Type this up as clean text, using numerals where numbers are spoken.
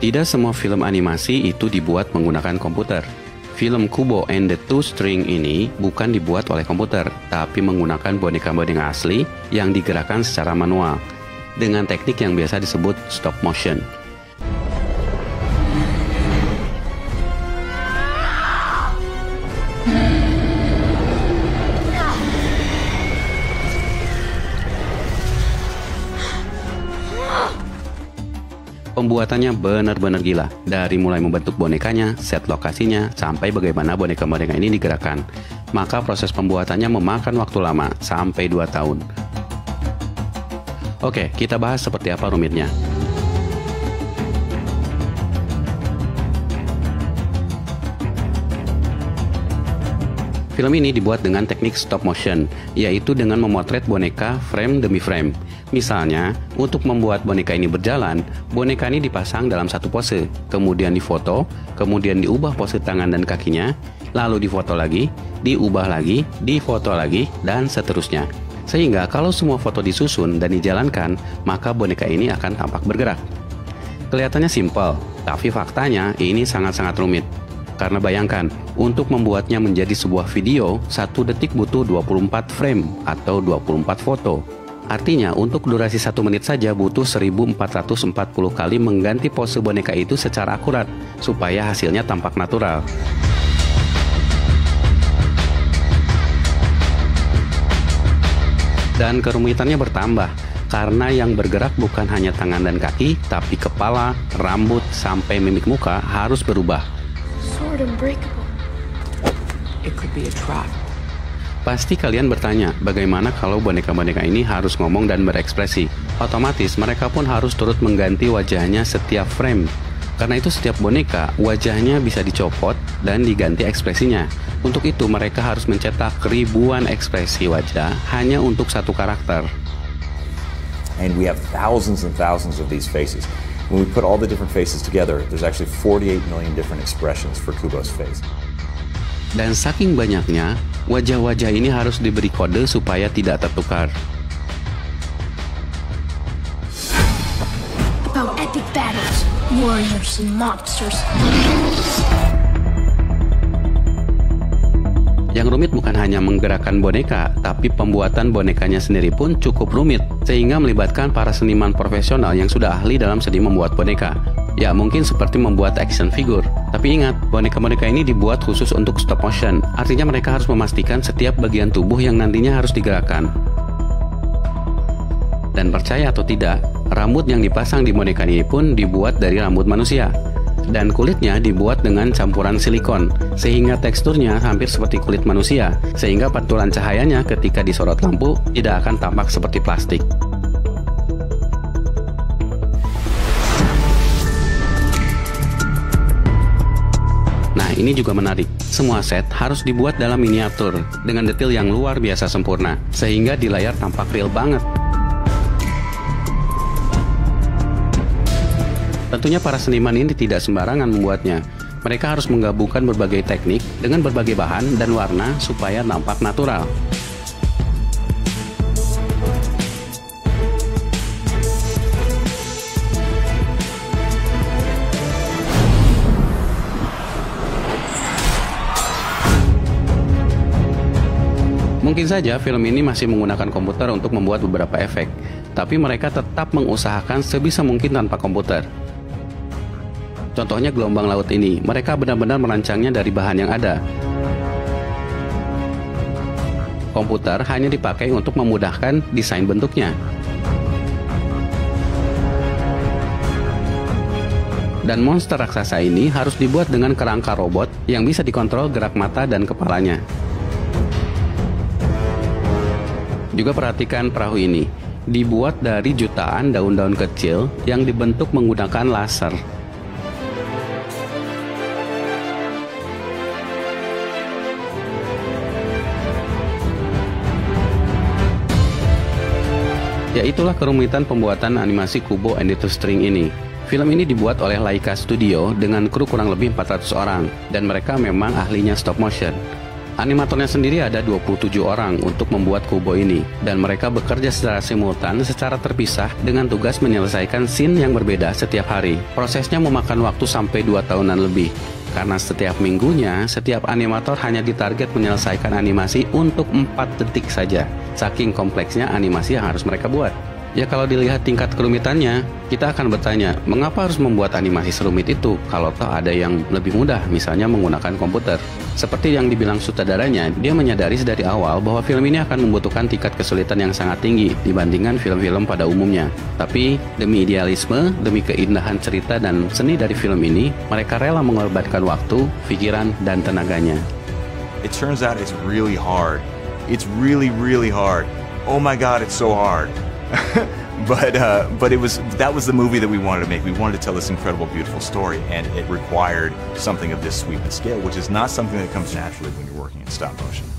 Tidak semua film animasi itu dibuat menggunakan komputer. Film Kubo and the Two String ini bukan dibuat oleh komputer, tapi menggunakan boneka-boneka asli yang digerakkan secara manual, dengan teknik yang biasa disebut stop motion. Pembuatannya benar-benar gila, dari mulai membentuk bonekanya, set lokasinya, sampai bagaimana boneka-boneka ini digerakkan. Maka proses pembuatannya memakan waktu lama, sampai 2 tahun. Oke, kita bahas seperti apa rumitnya. Film ini dibuat dengan teknik stop motion, yaitu dengan memotret boneka frame demi frame. Misalnya, untuk membuat boneka ini berjalan, boneka ini dipasang dalam satu pose, kemudian difoto, kemudian diubah pose tangan dan kakinya, lalu difoto lagi, diubah lagi, difoto lagi, dan seterusnya. Sehingga kalau semua foto disusun dan dijalankan, maka boneka ini akan tampak bergerak. Kelihatannya simpel, tapi faktanya ini sangat-sangat rumit. Karena bayangkan, untuk membuatnya menjadi sebuah video, 1 detik butuh 24 frame atau 24 foto. Artinya, untuk durasi 1 menit saja butuh 1440 kali mengganti pose boneka itu secara akurat, supaya hasilnya tampak natural. Dan kerumitannya bertambah, karena yang bergerak bukan hanya tangan dan kaki, tapi kepala, rambut, sampai mimik muka harus berubah. It could be a trap. Pasti kalian bertanya, bagaimana kalau boneka-boneka ini harus ngomong dan berekspresi? Otomatis mereka pun harus turut mengganti wajahnya setiap frame. Karena itu setiap boneka, wajahnya bisa dicopot dan diganti ekspresinya. Untuk itu mereka harus mencetak ribuan ekspresi wajah hanya untuk satu karakter. And we have thousands and thousands of these faces. When we put all the different faces together, there's actually 48 million different expressions for Kubo's face. Dan saking banyaknya, wajah-wajah ini harus diberi kode supaya tidak tertukar. About epic battles, warriors and monsters. Yang rumit bukan hanya menggerakkan boneka, tapi pembuatan bonekanya sendiri pun cukup rumit, sehingga melibatkan para seniman profesional yang sudah ahli dalam seni membuat boneka. Ya, mungkin seperti membuat action figure. Tapi ingat, boneka-boneka ini dibuat khusus untuk stop motion. Artinya mereka harus memastikan setiap bagian tubuh yang nantinya harus digerakkan. Dan percaya atau tidak, rambut yang dipasang di boneka ini pun dibuat dari rambut manusia. Dan kulitnya dibuat dengan campuran silikon, sehingga teksturnya hampir seperti kulit manusia, sehingga pantulan cahayanya ketika disorot lampu tidak akan tampak seperti plastik. Nah, ini juga menarik. Semua set harus dibuat dalam miniatur, dengan detail yang luar biasa sempurna, sehingga di layar tampak real banget. Tentunya para seniman ini tidak sembarangan membuatnya. Mereka harus menggabungkan berbagai teknik dengan berbagai bahan dan warna supaya nampak natural. Mungkin saja film ini masih menggunakan komputer untuk membuat beberapa efek, tapi mereka tetap mengusahakan sebisa mungkin tanpa komputer. Contohnya gelombang laut ini, mereka benar-benar merancangnya dari bahan yang ada. Komputer hanya dipakai untuk memudahkan desain bentuknya. Dan monster raksasa ini harus dibuat dengan kerangka robot yang bisa dikontrol gerak mata dan kepalanya. Juga perhatikan perahu ini, dibuat dari jutaan daun-daun kecil yang dibentuk menggunakan laser. Ya, itulah kerumitan pembuatan animasi Kubo and the Two String ini. Film ini dibuat oleh Laika Studio dengan kru kurang lebih 400 orang, dan mereka memang ahlinya stop motion. Animatornya sendiri ada 27 orang untuk membuat Kubo ini, dan mereka bekerja secara simultan secara terpisah dengan tugas menyelesaikan scene yang berbeda setiap hari. Prosesnya memakan waktu sampai 2 tahunan lebih, karena setiap minggunya, setiap animator hanya ditarget menyelesaikan animasi untuk 4 detik saja. Saking kompleksnya animasi yang harus mereka buat. Ya kalau dilihat tingkat kerumitannya, kita akan bertanya, mengapa harus membuat animasi serumit itu kalau toh ada yang lebih mudah, misalnya menggunakan komputer. Seperti yang dibilang sutradaranya, dia menyadari dari awal bahwa film ini akan membutuhkan tingkat kesulitan yang sangat tinggi dibandingkan film-film pada umumnya. Tapi demi idealisme, demi keindahan cerita dan seni dari film ini, mereka rela mengorbankan waktu, pikiran, dan tenaganya. It turns out it's really hard. It's really, really hard. Oh my God, it's so hard. But that was the movie that we wanted to make. We wanted to tell this incredible, beautiful story, and it required something of this sweep and scale, which is not something that comes naturally when you're working in stop motion.